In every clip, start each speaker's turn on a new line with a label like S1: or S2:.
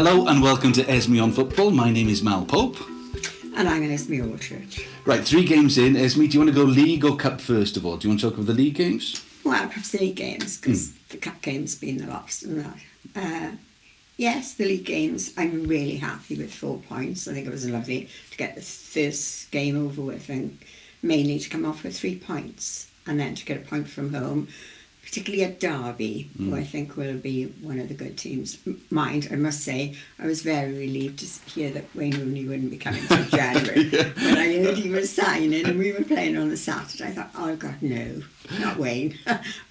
S1: Hello and welcome to Esme on Football. My name is Mal Pope.
S2: And I'm an Esme Allchurch.
S1: Right, 3 games in. Esme, do you want to go league or cup first of all? Do you want to talk about the league games?
S2: Well, perhaps the league games, because the cup game's been the last and that. Yes, the league games, I'm really happy with 4 points. I think it was lovely to get the first game over with and mainly to come off with 3 points and then to get a point from home, particularly at Derby, who I think will be one of the good teams. Mind, I must say, I was very relieved to hear that Wayne Rooney wouldn't be coming till January.
S1: Yeah.
S2: When I heard he was signing and we were playing on the Saturday, I thought, oh God, no, not Wayne.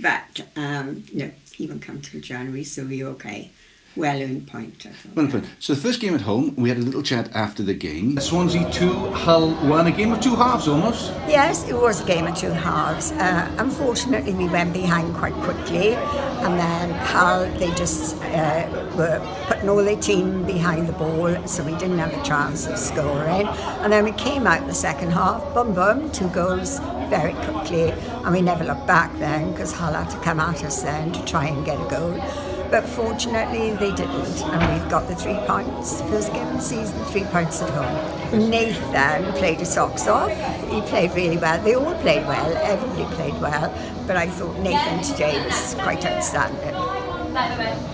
S2: But no, he won't come till January, so we're okay. Well-earned point, I thought.
S1: Well, so the first game at home, we had a little chat after the game. Swansea 2, Hull 1, a game of 2 halves almost.
S2: Yes, it was a game of 2 halves. Unfortunately, we went behind quite quickly, and then Hull, they just were putting all their team behind the ball, so we didn't have a chance of scoring. And then we came out the second half, boom, boom, 2 goals very quickly, and we never looked back then because Hull had to come at us then to try and get a goal. But fortunately they didn't, and we've got the 3 points. First game of the season, 3 points at home. Nathan played his socks off. He played really well. They all played well. Everybody played well. But I thought Nathan today was quite outstanding.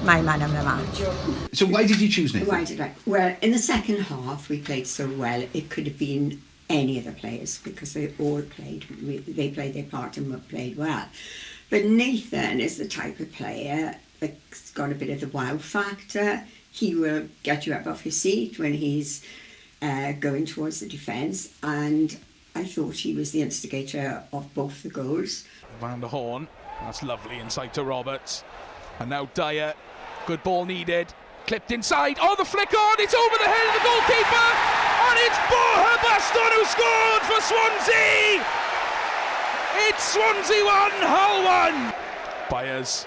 S2: My man of the match.
S1: So why did you choose Nathan?
S2: Why did I? Well, in the second half we played so well. It could have been any of the players because they all played. They played their part and played well. But Nathan is the type of player that's got a bit of the wow factor. He will get you up off your seat when he's going towards the defence, and I thought he was the instigator of both the goals.
S3: Van der Horn, that's lovely, inside to Roberts. And now Dyer, good ball needed, clipped inside, oh the flick on, it's over the head of the goalkeeper, and it's Borja Baston who scored for Swansea! It's Swansea 1, Hull 1! Byers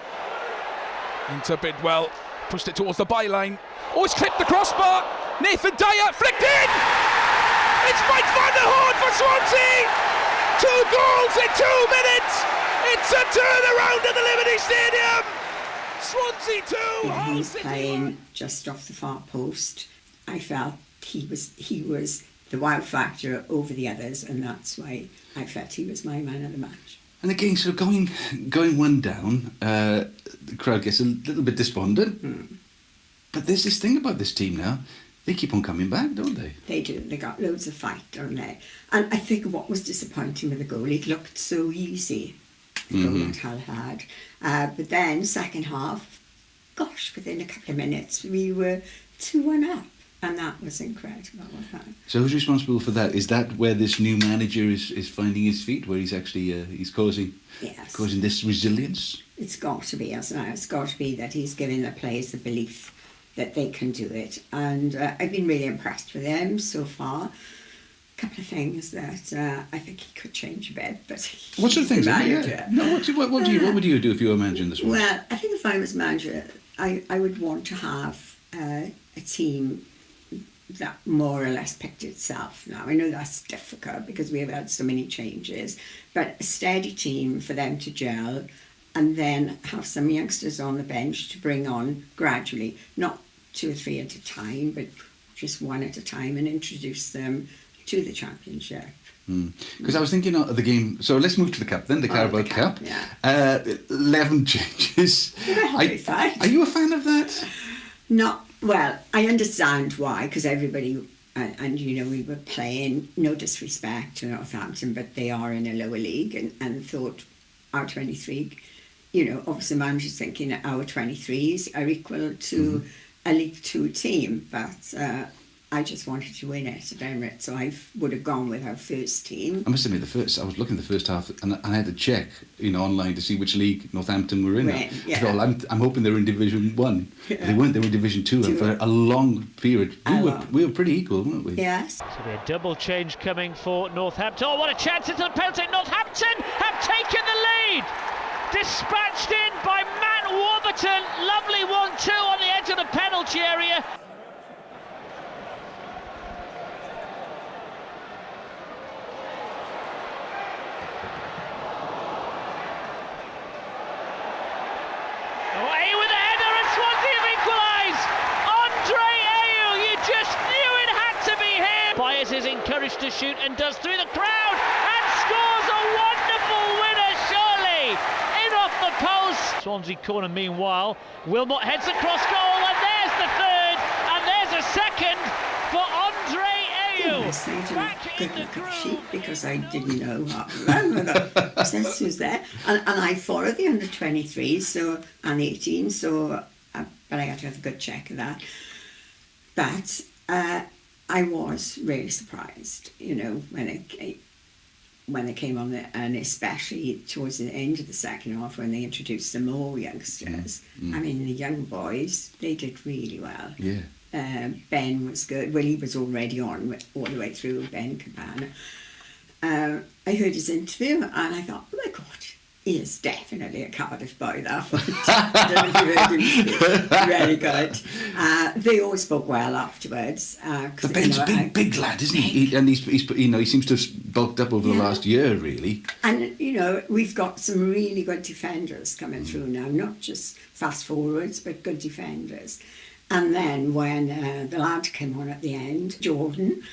S3: into Bidwell, pushed it towards the byline. Oh, it's clipped the crossbar. Nathan Dyer flicked in. It's Mike Van der Horn for Swansea. 2 goals in 2 minutes. It's a turnaround at the Liberty Stadium. Swansea 2.
S2: Yeah, he's playing just off the far post. I felt he was the wow factor over the others, and that's why I felt he was my man of the match.
S1: And again, sort of going 1 down, the crowd gets a little bit despondent. But there's this thing about this team now. They keep on coming back, don't they?
S2: They do. They got loads of fight, don't they? And I think what was disappointing with the goal, it looked so easy, the goal that Hull had. But then, second half, gosh, within a couple of minutes, we were 2-1 up. And that was incredible.
S1: So who's responsible for that? Is that where this new manager is finding his feet, where he's actually he's causing this resilience?
S2: It's got to be, hasn't it? It's got to be that he's giving the players the belief that they can do it. And I've been really impressed with him so far. A couple of things that I think he could change a bit, but
S1: what sort of things?
S2: Manager.
S1: No, what would you do if you were managing this one?
S2: Well, I think if I was manager, I would want to have a team that more or less picked itself now. I know that's difficult because we have had so many changes, but a steady team for them to gel and then have some youngsters on the bench to bring on gradually, not 2 or 3 at a time, but just 1 at a time, and introduce them to the championship.
S1: Because I was thinking of the game, so let's move to the cup then, the Carabao Cup. Yeah. 11 changes. Are you a fan of that?
S2: Not well, I understand why, because everybody, and you know, we were playing, no disrespect to Northampton, but they are in a lower league, and thought our 23, you know, obviously the manager's thinking our 23s are equal to a League 2 team, but I just wanted to win it at Emirates, so I would have gone with our first team.
S1: I must admit, I was looking at the first half, and I had to check, you know, online to see which league Northampton were in.
S2: Yeah.
S1: After all, I'm hoping they were in Division 1.
S2: Yeah.
S1: They weren't. They were in Division 2, and for a long period, we were pretty equal, weren't we?
S2: Yes.
S4: So a double change coming for Northampton. Oh, what a chance into the penalty! Northampton have taken the lead. Dispatched in by Matt Warburton. Lovely 1-2 on the edge of the penalty area. Away with a header, and Swansea have equalised. Andre Gomez is encouraged to shoot and does through the crowd and scores a wonderful winner, surely, in off the post. Swansea corner meanwhile, Wilmot heads across goal and there's the third and there's a second for Andre Ayew.
S2: Back in the groove. Because I didn't know what since was there, and I followed the under 23s and 18, but I had to have a good check of that. But I was really surprised, when it came on, and especially towards the end of the second half when they introduced some more youngsters. I mean, the young boys, they did really well.
S1: Yeah.
S2: Ben was good. Well, he was already on all the way through, Ben Cabana. I heard his interview and I thought, oh my God, he is definitely a Cardiff boy, that one. I don't know if you heard him speak. Really good. They all spoke well afterwards.
S1: But Ben's a big lad, isn't he? And he's he seems to have bulked up over the last year, really.
S2: And, we've got some really good defenders coming through now, not just fast forwards, but good defenders. And then when the lad came on at the end, Jordan,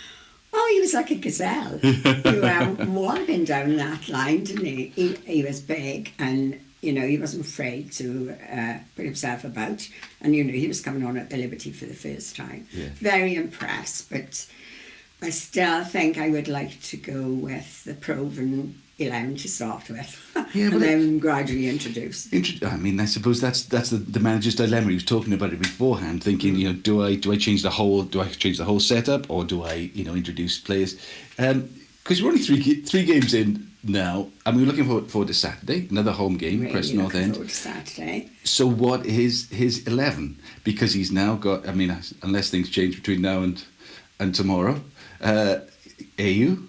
S2: he was like a gazelle. He went walloping down that line, didn't he? He was big and, he wasn't afraid to put himself about. And, he was coming on at the Liberty for the first time.
S1: Yeah.
S2: Very impressed, but I still think I would like to go with the proven 11 to start with, and then gradually introduce.
S1: I suppose that's the manager's dilemma. He was talking about it beforehand, thinking, do I change the whole setup, or do I introduce players? Because we're only three games in now, and we're looking forward to Saturday, another home game, really Preston North End.
S2: Forward to Saturday.
S1: So what is his 11? Because he's now got, unless things change between now and tomorrow, Ayew,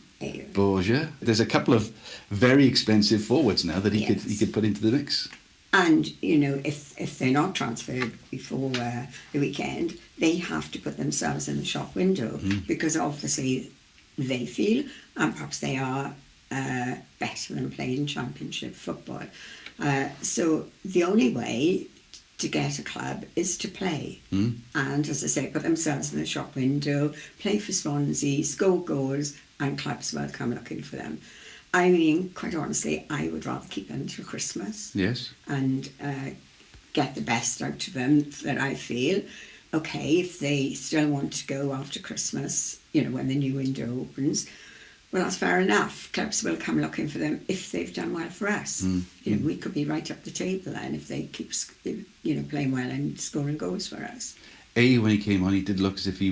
S1: Borgia. There's a couple of very expensive forwards now that he could put into the mix.
S2: And if they're not transferred before the weekend, they have to put themselves in the shop window, because obviously they feel, and perhaps they are better than playing Championship football. So the only way to get a club is to play, and as I say, put themselves in the shop window, play for Swansea, score goals, and clubs will come looking for them. I mean, quite honestly, I would rather keep them until Christmas.
S1: Yes. And
S2: get the best out of them, that I feel. Okay, if they still want to go after Christmas, when the new window opens, well, that's fair enough. Clubs will come looking for them if they've done well for us. We could be right up the table then if they keep, playing well and scoring goals for us.
S1: When he came on, he did look as if he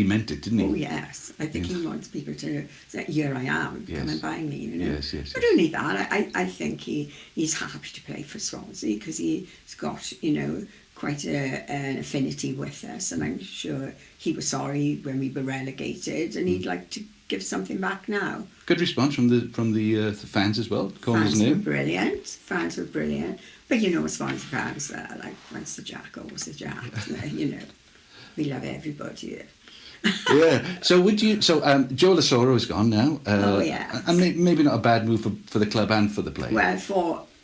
S1: meant it, didn't he?
S2: Oh yes, I think he wants people to say, "Here I am, come and buy me."
S1: Yes.
S2: But only that, I think he's happy to play for Swansea because he's got quite an affinity with us, and I'm sure he was sorry when we were relegated, and he'd like to give something back now.
S1: Good response from the fans as well.
S2: Fans were brilliant. But Swansea fans are like, once the Jack, always the Jack. We love everybody.
S1: Yeah. So Joe Lasoro is gone now. And maybe not a bad move for the club and for the players.
S2: Well,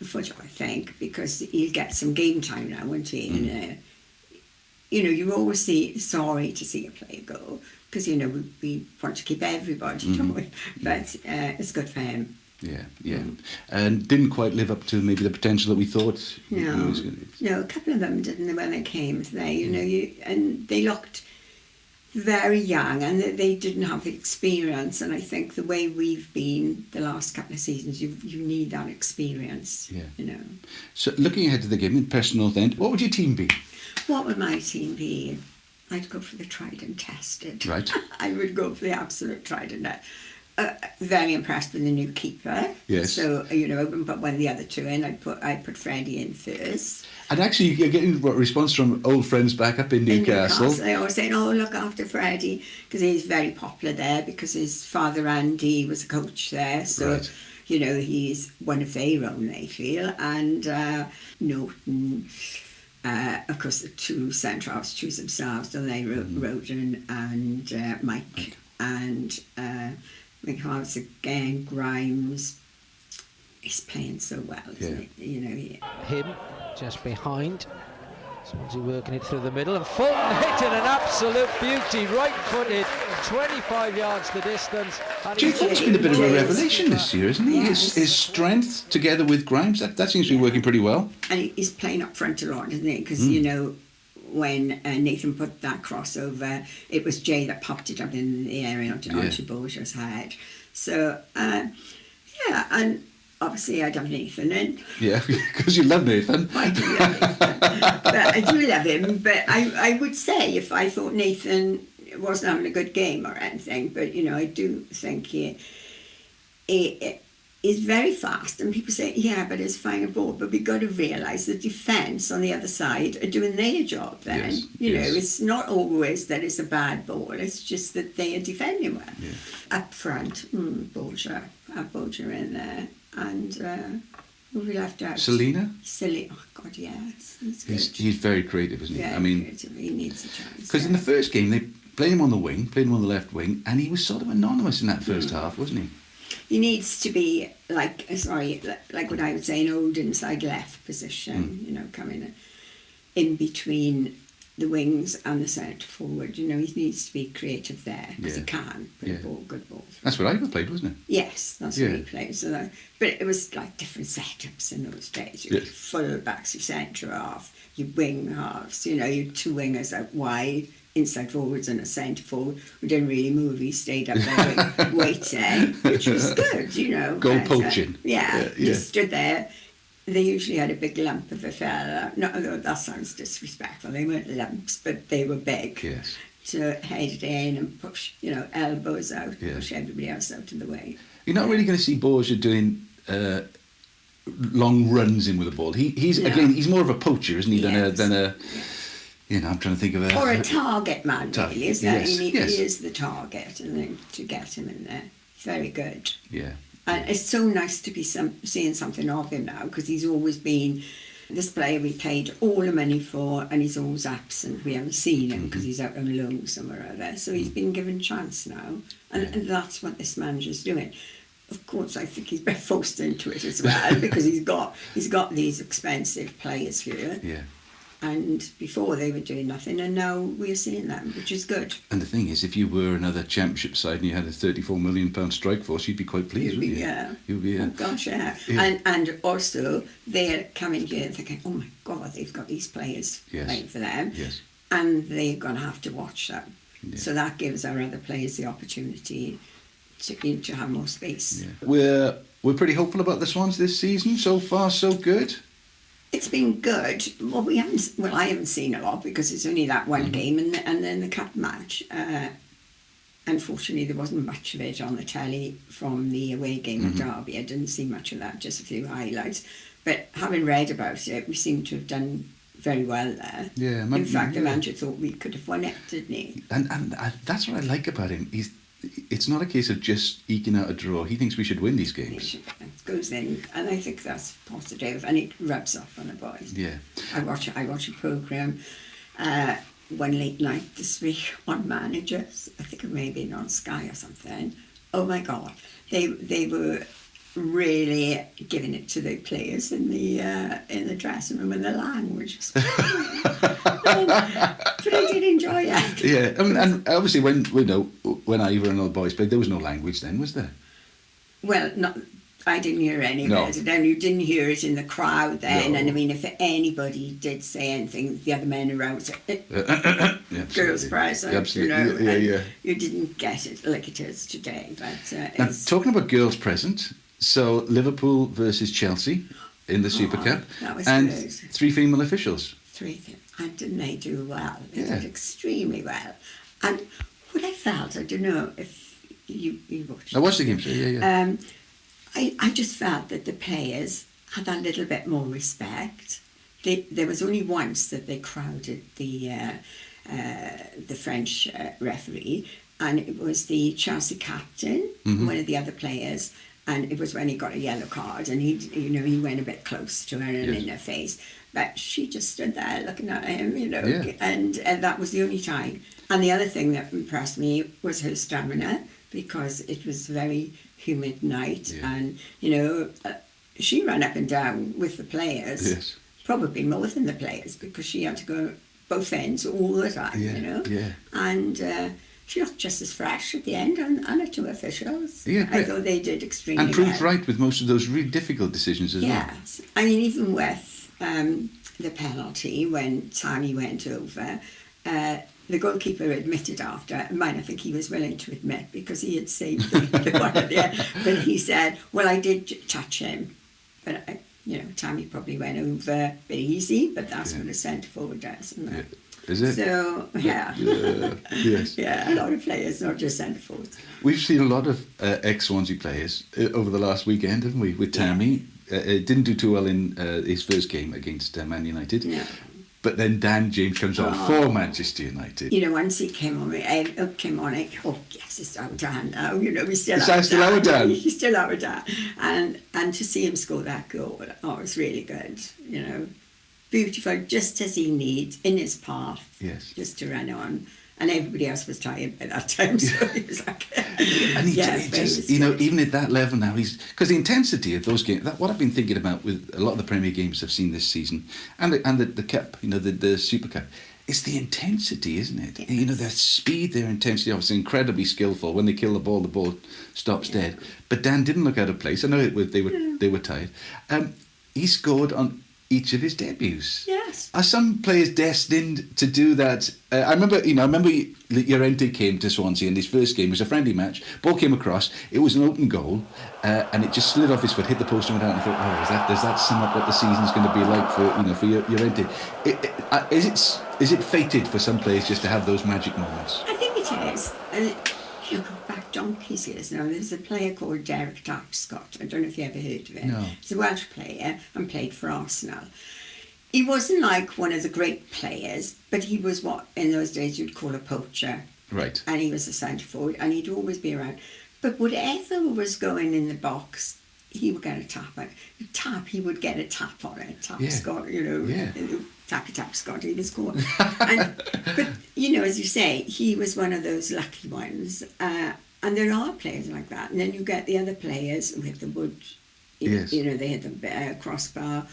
S2: for Joe, I think, because he'll get some game time now, won't he? And you're always sorry to see a player go, because we want to keep everybody, don't we? But it's good for him.
S1: Yeah. And didn't quite live up to maybe the potential that we thought he was going to.
S2: No, a couple of them didn't when they came today, and they looked very young and they didn't have the experience, and I think the way we've been the last couple of seasons, you need that experience.
S1: So looking ahead to the game in Preston North End, what would your team be?
S2: What would my team be? I'd go for the tried and tested.
S1: Right.
S2: I would go for the absolute tried and tested. Very impressed with the new keeper.
S1: Yes.
S2: So I wouldn't put one of the other two in. I'd put Freddie in first.
S1: And actually, you're getting a response from old friends back up in Newcastle.
S2: They always say, look after Freddie, because he's very popular there, because his father Andy was a coach there. So,
S1: right.
S2: He's one of their own, they feel. And Norton, of course, the two centre-halves choose themselves, don't they? Roden and Mike. And McHart's again, Grimes. He's playing so well, isn't he?
S5: Him just behind. Swansea working it through the middle, and Fulton hitting an absolute beauty, right-footed, 25 yards the distance.
S1: Jay Fulton's been a bit of a revelation this year, isn't he? His strength together with Grimes, that seems to be working pretty well.
S2: And he's playing up front a lot, isn't he? Because, you know, when Nathan put that crossover, it was Jay that popped it up in the area onto Borgia's head. So, yeah, and obviously I'd have Nathan in.
S1: Yeah, because you love Nathan.
S2: I do love Nathan. But I do love him. But I would say if I thought Nathan wasn't having a good game or anything, but, you know, I do think he is very fast. And people say, yeah, but it's final ball. But we've got to realise the defence on the other side are doing their job then.
S1: Yes,
S2: you know, it's not always that it's a bad ball. It's just that they are defending well.
S1: Yeah.
S2: Up front, Borgia. Have Borgia in there. And who we left out?
S1: Selena?
S2: Oh, God, yes.
S1: He's very creative, isn't he?
S2: Yeah,
S1: I mean,
S2: creative. He needs a chance.
S1: because in the first game, they played him on the wing, played him on the left wing, and he was sort of anonymous in that first half, wasn't he?
S2: He needs to be like what I would say, an old inside left position, you know, coming in between the wings and the centre forward. You know, he needs to be creative there because he can play good ball.
S1: That's what Ivor played, wasn't it?
S2: Yes, that's what he played. So but it was like different setups in those days. You full backs, your centre half, your wing halves. You know, your two wingers out wide, inside forwards and a centre forward who didn't really move. He stayed up there waiting, which was good, you know.
S1: Goal poaching.
S2: He stood there. They usually had a big lump of a fella. No, that sounds disrespectful. They weren't lumps, but they were big.
S1: Yes.
S2: To head it in and push, you know, elbows out, push everybody else out of the way.
S1: You're not really going to see Borgia doing long runs in with the ball. He's more of a poacher, isn't he, than a you know, I'm trying to think of a...
S2: Or a target man, really, is that?
S1: Yes,
S2: He is the target, and then to get him in there. Very good.
S1: Yeah.
S2: And it's so nice to be seeing something of him now, because he's always been this player we paid all the money for, and he's always absent. We haven't seen him because he's out on loan somewhere or other. So he's been given a chance now, and that's what this manager's doing. Of course, I think he's been forced into it as well because he's got these expensive players here.
S1: Yeah.
S2: And before they were doing nothing, and now we're seeing them, which is good.
S1: And the thing is, if you were another championship side and you had a £34 million strike force, you'd be quite pleased, wouldn't you?
S2: Yeah.
S1: You'd be,
S2: oh gosh, yeah. And also, they're coming here thinking, oh my God, they've got these players playing for them.
S1: Yes.
S2: And they're going to have to watch them.
S1: Yeah.
S2: So that gives our other players the opportunity to have more space.
S1: Yeah. We're pretty hopeful about the Swans this season. So far, so good.
S2: It's been good. Well, I haven't seen a lot because it's only that one game and then the cup match. Unfortunately, there wasn't much of it on the telly from the away game at Derby. I didn't see much of that, just a few highlights. But having read about it, we seem to have done very well there.
S1: Yeah.
S2: In fact, the manager thought we could have won it, didn't he?
S1: And that's what I like about him. It's not a case of just eking out a draw. He thinks we should win these games.
S2: It goes in, and I think that's positive, and it rubs off on the boys.
S1: Yeah.
S2: I watch a programme one late night this week on managers. I think it may have been on Sky or something. Oh my God, they were really giving it to the players in the dressing room, and the language was but I did enjoy it.
S1: Yeah, and obviously when Ivor and all the boys played, there was no language then, was there?
S2: Well, I didn't hear any of it. And you didn't hear it in the crowd then. No. And I mean, if anybody did say anything, the other men around said, girls' present.
S1: Absolutely.
S2: You know, you didn't get it like it is today. But
S1: now, talking about girls' present, so Liverpool versus Chelsea in the Super Cup,
S2: that was
S1: and
S2: good.
S1: 3 female officials.
S2: And didn't they do well? They did extremely well. And what I felt, I don't know if you watched.
S1: I watched the game, so yeah.
S2: I just felt that the players had that little bit more respect. There was only once that they crowded the French referee, and it was the Chelsea captain, one of the other players, and it was when he got a yellow card, and he went a bit close to her and in her face. But she just stood there looking at him, and that was the only time. And the other thing that impressed me was her stamina, because it was a very humid night, and she ran up and down with the players, probably more than the players, because she had to go both ends all the time,
S1: Yeah,
S2: you know.
S1: yeah.
S2: And she looked just as fresh at the end, and her two officials.
S1: Yeah,
S2: I
S1: great.
S2: thought they did extremely
S1: And proved
S2: well.
S1: right with most of those really difficult decisions as well.
S2: Yes. I mean, even with the penalty, when Tammy went over, the goalkeeper admitted after, and I think he was willing to admit because he had saved the one at the end, but he said, well, I did touch him, but Tammy probably went over a bit easy, but that's what a centre forward does, isn't it?
S1: Yeah. Is it?
S2: So, yeah.
S1: Yes.
S2: Yeah, a lot of players, not just centre forwards.
S1: We've seen a lot of ex-Swansea players over the last weekend, haven't we? With Tammy, didn't do too well in his first game against Man United.
S2: No.
S1: But then Dan James comes on for Manchester United.
S2: You know, once he came on, oh yes, it's our Dan now. You know, he's still
S1: Is
S2: our
S1: that still our Dan?
S2: He's still our Dan. And to see him score that goal, it was really good. You know, beautiful, just as he needs in his path.
S1: Yes.
S2: Just to run on. And everybody else was tired by that time, so he was like,
S1: And he just, you know, even at that level now, because the intensity of those games, what I've been thinking about with a lot of the Premier games I've seen this season, and the Cup, you know, the Super Cup, it's the intensity, isn't it?
S2: Yes.
S1: You know, their speed, their intensity, obviously incredibly skillful. When they kill the ball stops dead. But Dan didn't look out of place. I know they were tired. He scored on each of his debuts.
S2: Yes.
S1: Are some players destined to do that? I remember Llorente came to Swansea in his first game. It was a friendly match. Ball came across. It was an open goal, and it just slid off his foot, hit the post, and went out. And I thought, does that sum up what the season's going to be like for Llorente? Is it fated for some players just to have those magic moments?
S2: I think it is. And you go back donkeys years now. There's a player called Derek Scott. I don't know if you ever heard of him.
S1: No.
S2: He's a Welsh player and played for Arsenal. He wasn't like one of the great players, but he was what in those days you'd call a poacher.
S1: Right.
S2: And he was a centre forward, and he'd always be around. But whatever was going in the box, he would get a tap on it. He would get a tap on it. Tap Scott, you know.
S1: Yeah.
S2: Tap Scott, he was called. But, you know, as you say, he was one of those lucky ones. And there are players like that. And then you get the other players who hit the wood, you know, they hit the crossbar,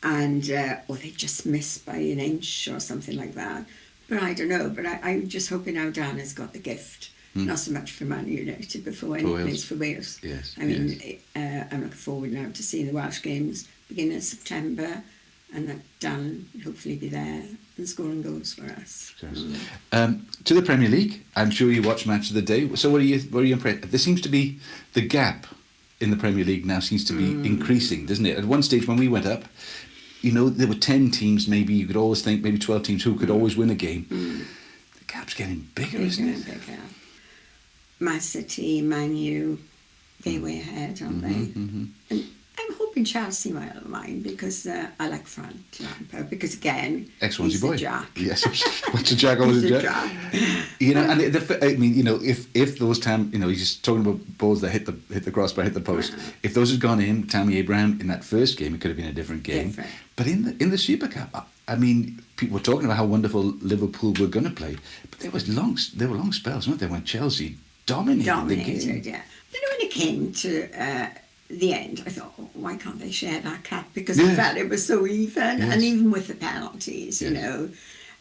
S2: and or they just miss by an inch or something like that. But I don't know. But I'm just hoping now Dan has got the gift. Not so much for Man United, but for when he plays for Wales.
S1: Yes.
S2: I mean, I'm looking forward now to seeing the Welsh games beginning of September, and that Dan will hopefully be there and scoring goals for us.
S1: To the Premier League, I'm sure you watched Match of the Day. So what are you impressed? There seems to be the gap in the Premier League now seems to be increasing, doesn't it? At one stage when we went up, you know, there were 10 teams, maybe you could always think, maybe 12 teams who could always win a game. The gap's getting bigger, isn't it?
S2: Bigger. Man City, Man U, they're way ahead, aren't they? And I'm hoping Chelsea might mind, because I like Frank Lampard, because again,
S1: Ex-Swansea boy.
S2: A Jack.
S1: Yes, what's a Jack, always a Jack. You know, and I mean, you know, if those he's just talking about balls that hit the crossbar, hit the post. If those had gone in, Tammy Abraham in that first game, it could have been a different game. But in the Super Cup, I mean, people were talking about how wonderful Liverpool were going to play, but there were long spells, weren't there, when Chelsea dominated the game.
S2: Yeah. You know, when it came to the end, I thought, why can't they share that cup? Because I felt it was so even, and even with the penalties, you know,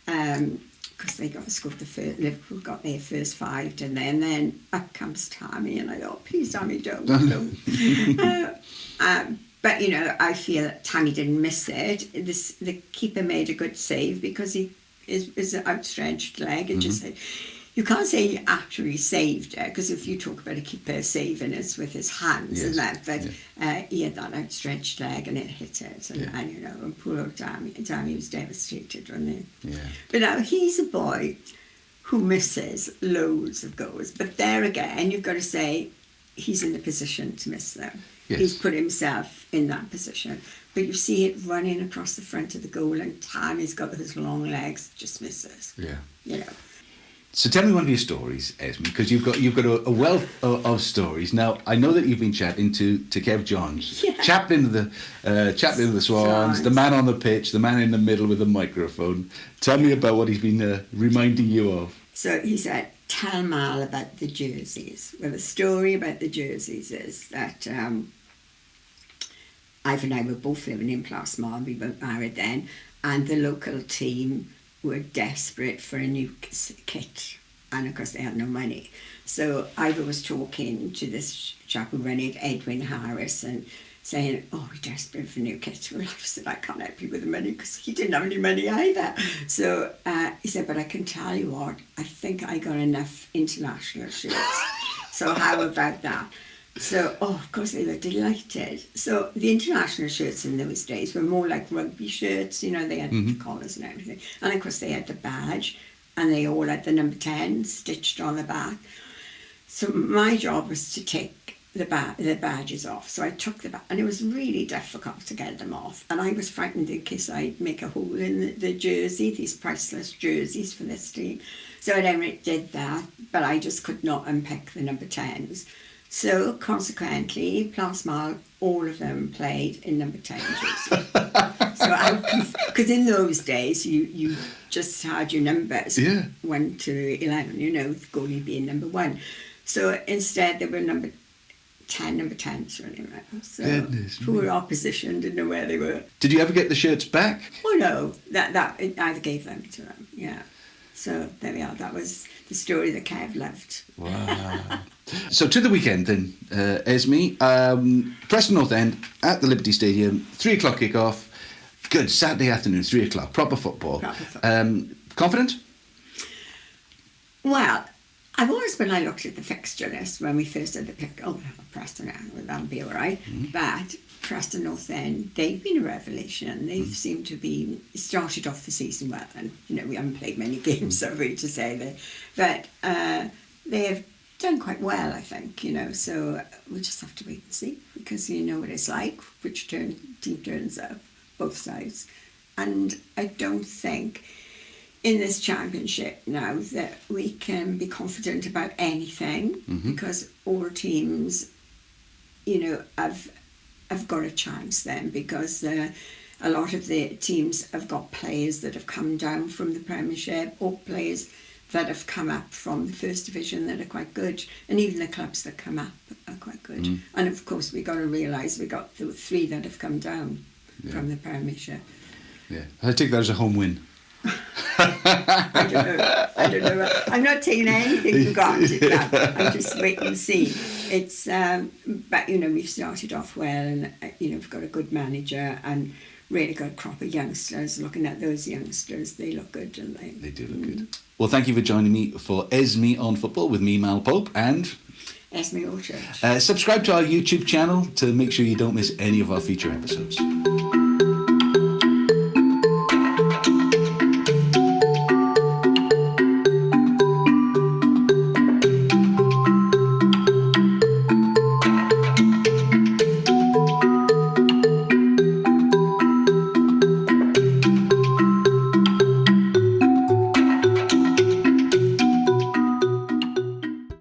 S2: because they scored Liverpool got their first 5, and then up comes Tammy, and I thought, please, Tammy, don't. But you know, I feel that Tammy didn't miss it. The keeper made a good save, because his outstretched leg, and just said. You can't say he actually saved it, because if you talk about a keeper saving, it's with his hands and that, but he had that outstretched leg and it hit it, and you know, and poor old Tammy was devastated, wasn't he? Yeah. But now he's a boy who misses loads of goals, but there again, you've got to say he's in the position to miss them. Yes. He's put himself in that position. But you see it running across the front of the goal, and Tammy's got his long legs, just misses. Yeah. You know.
S1: So tell me one of your stories, Esme, because you've got a wealth of stories. Now, I know that you've been chatting to Kev Johns, chaplain of the Swans, the man on the pitch, the man in the middle with the microphone. Tell me about what he's been reminding you of.
S2: So he said, tell Mal about the jerseys. Well, the story about the jerseys is that Ivor and I were both living in Plasmar, we weren't married then, and the local team were desperate for a new kit, and of course they had no money. So Ivor was talking to this chap who ran it, Edwin Harris, and saying, oh, we're desperate for a new kit. Well, I said, I can't help you with the money, because he didn't have any money either. So he said, but I can tell you what, I think I got enough international shirts. So how about that? So, of course, they were delighted. So the international shirts in those days were more like rugby shirts, you know, they had the collars and everything. And of course, they had the badge, and they all had the number 10 stitched on the back. So my job was to take the badges off. So I took the badge, and it was really difficult to get them off. And I was frightened in case I'd make a hole in the jersey, these priceless jerseys for this team. So I did that, but I just could not unpick the number 10s. So consequently, Plasmar, all of them played in number 10 jerseys. Because in those days, you just had your numbers, 1 to 11, you know, the goalie being number 1. So instead, they were number 10s running around. So
S1: Goodness
S2: poor
S1: me.
S2: opposition didn't know where they were.
S1: Did you ever get the shirts back?
S2: Oh no, that I gave them to them. Yeah. So there we are. That was the story that Kev loved.
S1: Wow. So to the weekend then, Esme. Preston North End at the Liberty Stadium, 3 o'clock kickoff. Good Saturday afternoon, 3 o'clock. Proper football. Confident?
S2: Well, I was when I looked at the fixture list when we first had the pick. Oh, Preston, that'll be all right. But Preston North End, they've been a revelation. They've seemed to be started off the season well, and you know we haven't played many games, so we to say that, but they have done quite well, I think. You know, so we just have to wait and see, because you know what it's like. Which team turns up, both sides, and I don't think in this championship now that we can be confident about anything, because all teams, you know, have got a chance then, because a lot of the teams have got players that have come down from the Premiership, or players that have come up from the First Division that are quite good, and even the clubs that come up are quite good. And of course we got to realise we got the 3 that have come down from the Premiership.
S1: Yeah, I take that as a home win.
S2: I don't know. I'm not taking anything for granted now. I'm just waiting to see. It's, but you know, we've started off well, and you know, we've got a good manager and really got a crop of youngsters. Looking at those youngsters, they look good, don't they?
S1: They do look good. Well, thank you for joining me for Esme on Football with me, Mal Pope, and
S2: Esme Allchurch.
S1: subscribe to our YouTube channel to make sure you don't miss any of our feature episodes.